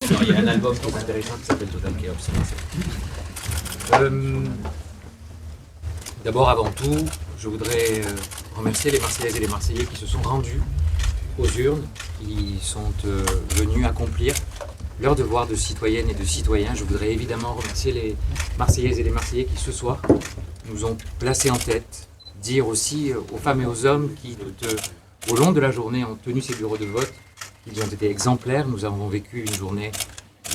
Il y a un album qui est intéressant qui s'appelle Total Chaos. D'abord, avant tout, je voudrais remercier les Marseillaises et les Marseillais qui se sont rendus aux urnes, qui sont venus accomplir leur devoir de citoyennes et de citoyens. Je voudrais évidemment remercier les Marseillaises et les Marseillais qui, ce soir, nous ont placés en tête. Dire aussi aux femmes et aux hommes qui, au long de la journée, ont tenu ces bureaux de vote, qu'ils ont été exemplaires. Nous avons vécu une journée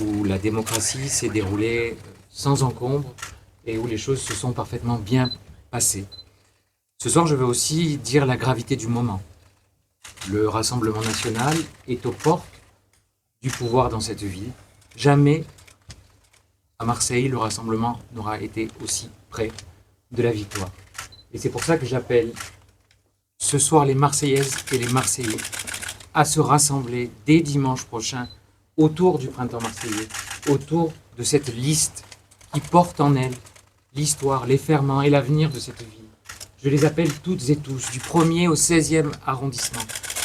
où la démocratie s'est déroulée sans encombre et où les choses se sont parfaitement bien passées. Ce soir, je veux aussi dire la gravité du moment. Le Rassemblement national est aux portes du pouvoir dans cette ville. Jamais, à Marseille, le Rassemblement n'aura été aussi près de la victoire. Et c'est pour ça que j'appelle ce soir les Marseillaises et les Marseillais à se rassembler dès dimanche prochain autour du printemps marseillais, autour de cette liste qui porte en elle l'histoire, les ferments et l'avenir de cette ville. Je les appelle toutes et tous, du 1er au 16e arrondissement,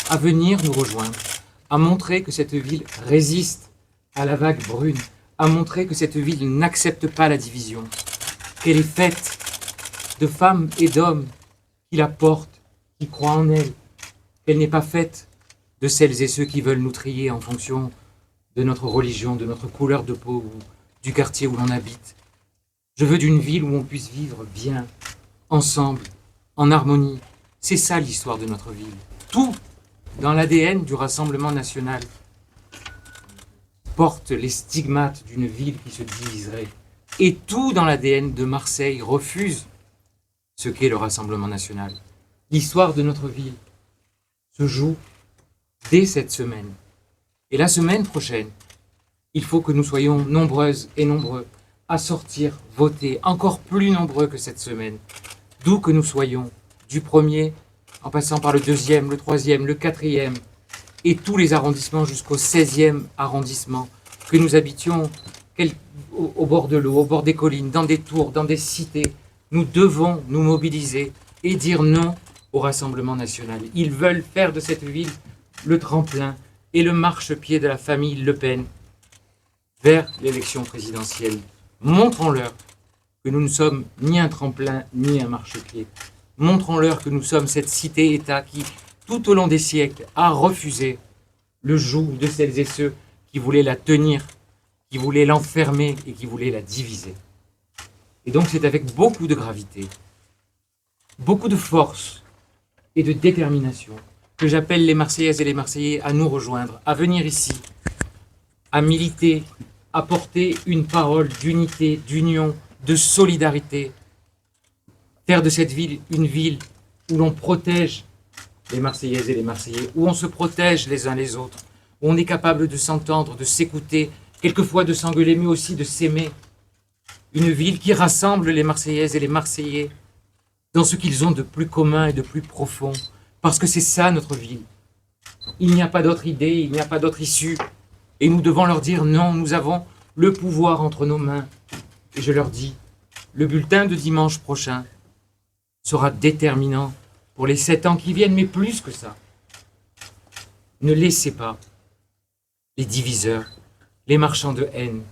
à venir nous rejoindre, à montrer que cette ville résiste à la vague brune, à montrer que cette ville n'accepte pas la division, qu'elle est faite de femmes et d'hommes qui la portent, qui croient en elle, qu'elle n'est pas faite de celles et ceux qui veulent nous trier en fonction de notre religion, de notre couleur de peau ou du quartier où l'on habite. Je veux d'une ville où on puisse vivre bien, ensemble, en harmonie. C'est ça l'histoire de notre ville. Tout dans l'ADN du Rassemblement national porte les stigmates d'une ville qui se diviserait. Et tout dans l'ADN de Marseille refuse ce qu'est le Rassemblement national. L'histoire de notre ville se joue dès cette semaine. Et la semaine prochaine, il faut que nous soyons nombreuses et nombreux à sortir voter, encore plus nombreux que cette semaine, d'où que nous soyons, du 1er, en passant par le 2e, le 3e, le 4e, et tous les arrondissements jusqu'au 16e arrondissement, que nous habitions au bord de l'eau, au bord des collines, dans des tours, dans des cités. Nous devons nous mobiliser et dire non au Rassemblement national. Ils veulent faire de cette ville le tremplin et le marchepied de la famille Le Pen vers l'élection présidentielle. Montrons-leur que nous ne sommes ni un tremplin ni un marchepied. Montrons-leur que nous sommes cette cité-État qui, tout au long des siècles, a refusé le joug de celles et ceux qui voulaient la tenir, qui voulaient l'enfermer et qui voulaient la diviser. Et donc c'est avec beaucoup de gravité, beaucoup de force et de détermination que j'appelle les Marseillaises et les Marseillais à nous rejoindre, à venir ici, à militer, à porter une parole d'unité, d'union, de solidarité, faire de cette ville une ville où l'on protège les Marseillaises et les Marseillais, où on se protège les uns les autres, où on est capable de s'entendre, de s'écouter, quelquefois de s'engueuler, mais aussi de s'aimer. Une ville qui rassemble les Marseillaises et les Marseillais dans ce qu'ils ont de plus commun et de plus profond, parce que c'est ça notre ville. Il n'y a pas d'autre idée, il n'y a pas d'autre issue, et nous devons leur dire non, nous avons le pouvoir entre nos mains. Et je leur dis, le bulletin de dimanche prochain sera déterminant pour les 7 ans qui viennent, mais plus que ça. Ne laissez pas les diviseurs, les marchands de haine,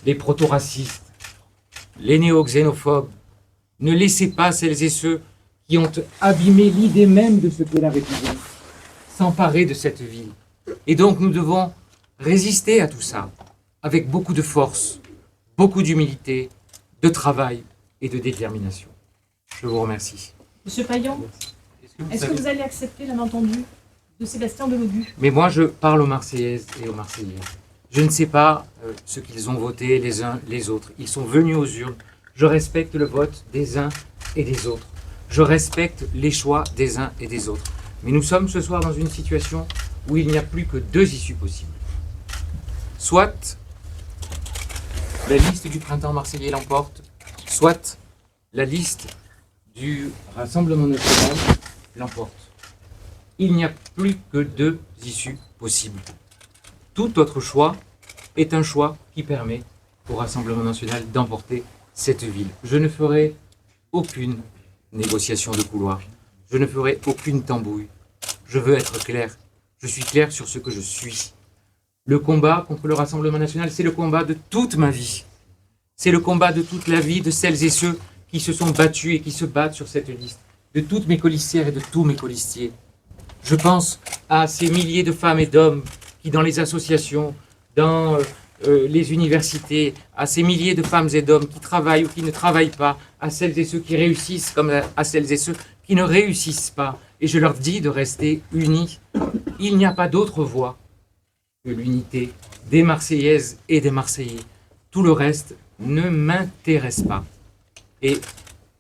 les proto-racistes, les néo-xénophobes, ne laissez pas celles et ceux qui ont abîmé l'idée même de ce qu'est la République s'emparer de cette ville. Et donc nous devons résister à tout ça avec beaucoup de force, beaucoup d'humilité, de travail et de détermination. Je vous remercie. Monsieur Payan, est-ce que vous allez accepter la main tendue de Sébastien Delogu? Mais moi, je parle aux Marseillaises et aux Marseillais. Je ne sais pas ce qu'ils ont voté les uns les autres. Ils sont venus aux urnes. Je respecte le vote des uns et des autres. Je respecte les choix des uns et des autres. Mais nous sommes ce soir dans une situation où il n'y a plus que 2 issues possibles. Soit la liste du printemps marseillais l'emporte, soit la liste du Rassemblement national l'emporte. Il n'y a plus que 2 issues possibles. Tout autre choix est un choix qui permet au Rassemblement national d'emporter cette ville. Je ne ferai aucune négociation de couloir. Je ne ferai aucune tambouille. Je veux être clair. Je suis clair sur ce que je suis. Le combat contre le Rassemblement national, c'est le combat de toute ma vie. C'est le combat de toute la vie de celles et ceux qui se sont battus et qui se battent sur cette liste, de toutes mes colistières et de tous mes colistiers. Je pense à ces milliers de femmes et d'hommes qui, dans les associations, dans les universités, à ces milliers de femmes et d'hommes qui travaillent ou qui ne travaillent pas, à celles et ceux qui réussissent comme à celles et ceux qui ne réussissent pas. Et je leur dis de rester unis. Il n'y a pas d'autre voie que l'unité des Marseillaises et des Marseillais. Tout le reste ne m'intéresse pas. Et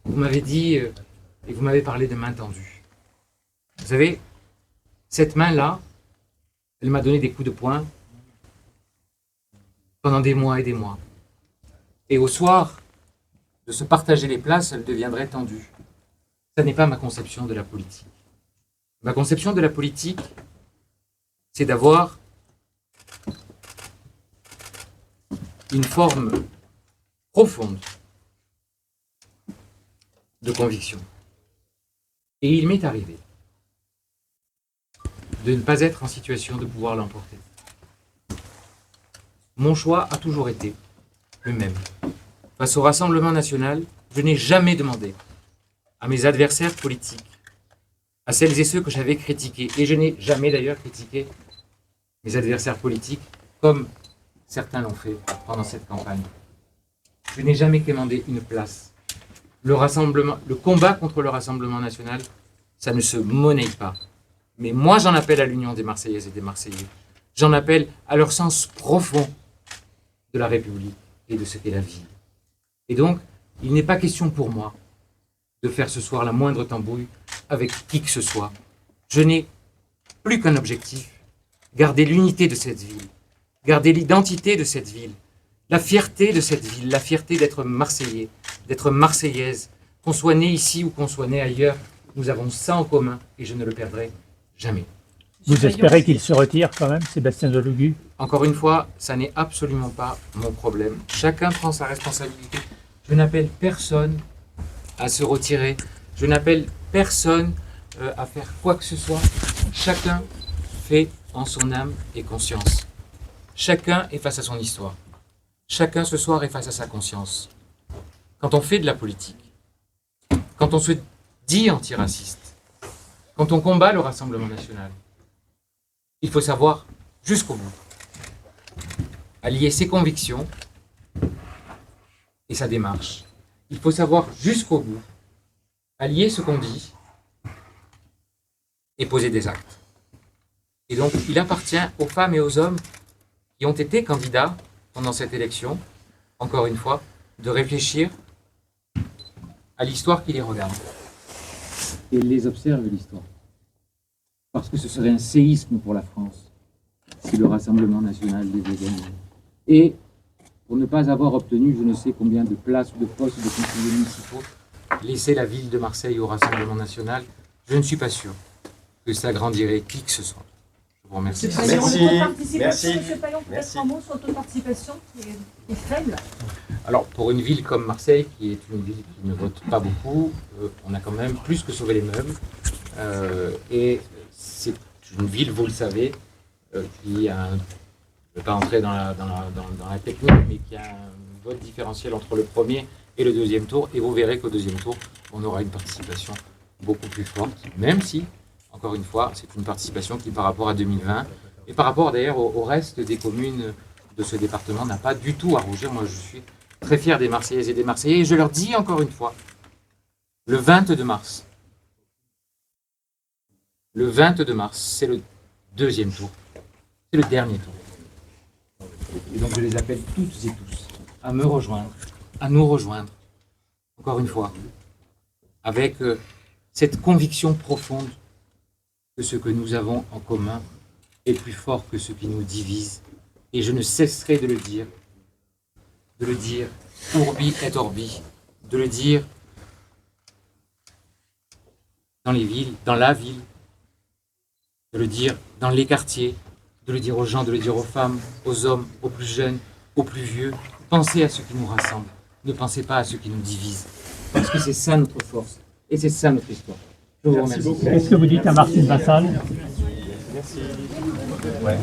vous m'avez dit, et vous m'avez parlé de main tendue. Vous savez, cette main-là, elle m'a donné des coups de poing pendant des mois et des mois. Et au soir, de se partager les places, elle deviendrait tendue. Ça n'est pas ma conception de la politique. Ma conception de la politique, c'est d'avoir une forme profonde de conviction. Et il m'est arrivé de ne pas être en situation de pouvoir l'emporter. Mon choix a toujours été le même. Face au Rassemblement national, je n'ai jamais demandé à mes adversaires politiques, à celles et ceux que j'avais critiqués, et je n'ai jamais d'ailleurs critiqué mes adversaires politiques comme certains l'ont fait pendant cette campagne. Je n'ai jamais demandé une place. Le combat contre le Rassemblement national, ça ne se monnaie pas. Mais moi, j'en appelle à l'union des Marseillaises et des Marseillais. J'en appelle à leur sens profond de la République et de ce qu'est la vie. Et donc, il n'est pas question pour moi de faire ce soir la moindre tambouille avec qui que ce soit. Je n'ai plus qu'un objectif, garder l'unité de cette ville, garder l'identité de cette ville, la fierté de cette ville, la fierté d'être Marseillais, d'être Marseillaise, qu'on soit né ici ou qu'on soit né ailleurs, nous avons ça en commun et je ne le perdrai jamais. Vous espérez qu'il se retire quand même, Sébastien Delugu? Encore une fois, ça n'est absolument pas mon problème. Chacun prend sa responsabilité. Je n'appelle personne à se retirer. Je n'appelle personne à faire quoi que ce soit. Chacun fait en son âme et conscience. Chacun est face à son histoire. Chacun ce soir est face à sa conscience. Quand on fait de la politique, quand on se dit antiraciste, quand on combat le Rassemblement national, il faut savoir jusqu'au bout allier ses convictions et sa démarche. Il faut savoir jusqu'au bout allier ce qu'on dit et poser des actes. Et donc, il appartient aux femmes et aux hommes qui ont été candidats pendant cette élection, encore une fois, de réfléchir à l'histoire qui les regarde. Et ils les observent, l'histoire. Parce que ce serait un séisme pour la France si le Rassemblement national devait gagner. Et pour ne pas avoir obtenu je ne sais combien de places ou de postes de conseillers municipaux, laisser la ville de Marseille au Rassemblement national, je ne suis pas sûr que ça grandirait qui que ce soit. Je vous remercie. Merci. Monsieur Paillon, peut-être un mot sur l'autoparticipation qui est faible. Alors, pour une ville comme Marseille, qui est une ville qui ne vote pas beaucoup, on a quand même plus que sauvé les meubles. Et c'est une ville, vous le savez, qui a, je ne vais pas entrer dans la technique, mais qui a un vote différentiel entre le premier et le deuxième tour. Et vous verrez qu'au deuxième tour, on aura une participation beaucoup plus forte, même si, encore une fois, c'est une participation qui, par rapport à 2020, et par rapport d'ailleurs au reste des communes de ce département, n'a pas du tout à rougir. Moi, je suis très fier des Marseillaises et des Marseillais, et je leur dis encore une fois, le 22 mars, c'est le deuxième tour, c'est le dernier tour. Et donc je les appelle toutes et tous à me rejoindre, à nous rejoindre, encore une fois, avec cette conviction profonde que ce que nous avons en commun est plus fort que ce qui nous divise. Et je ne cesserai de le dire urbi et orbi, de le dire dans les villes, dans la ville, de le dire dans les quartiers, de le dire aux gens, de le dire aux femmes, aux hommes, aux plus jeunes, aux plus vieux. Pensez à ce qui nous rassemble, ne pensez pas à ce qui nous divise, parce que c'est ça notre force, et c'est ça notre histoire. Je vous remercie. Qu'est-ce que vous dites à Martine Vassal? Merci. Ouais.